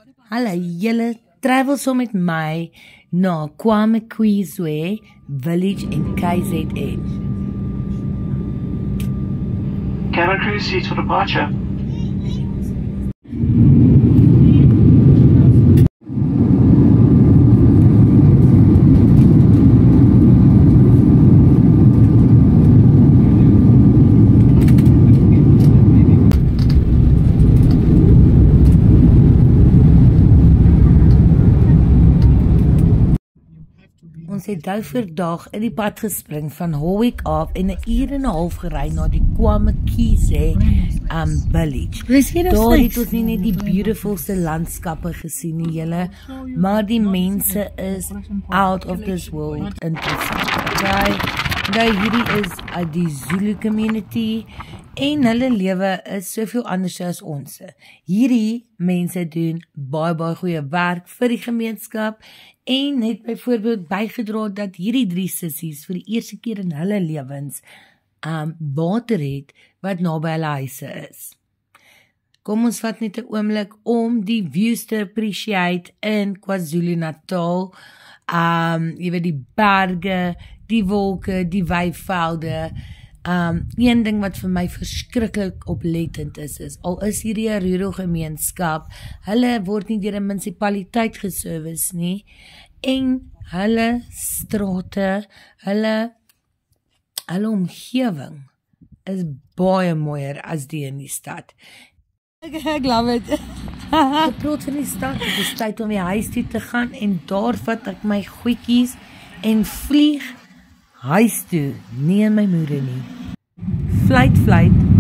Hallo, julle travel saam met my na KwaMeKwezwe Village in KZN. Cabin crew seats for departure. Ons het nou vandag in die pad gespring van Holwick af en 'n uur en 'n half gery na die KwaMeKwezwe Village. Daar het ons nie net die beautifulste landskappe gesien nie, julle, maar die mense is out of this world interessant. Nou hierdie is die Zulu community en hulle lewe is soveel anders as ons. Hierdie mense doen baie goeie werk vir die gemeenskap en het byvoorbeeld bygedra dat hierdie 3 sissies vir die eerste keer in hulle lewens water het wat naby hulle huise is. Kom ons vat net 'n oomblik om die views te appreciate in KwaZulu-Natal. Jy weet die berge, die wolke, die weivelde. Een ding wat vir my verskriklik oplettend is al is hierdie 'n rural gemeenskap, hulle word nie deur 'n munisipaliteit geservice nie en hulle strate, hulle omgewing is baie mooier as die in die stad. Ek love it. Ek praat van die stad, dit is tyd om die huis toe te gaan en daar vat ek my goedjies en vlieg huis toe, nie in my moeder nie. Fluit.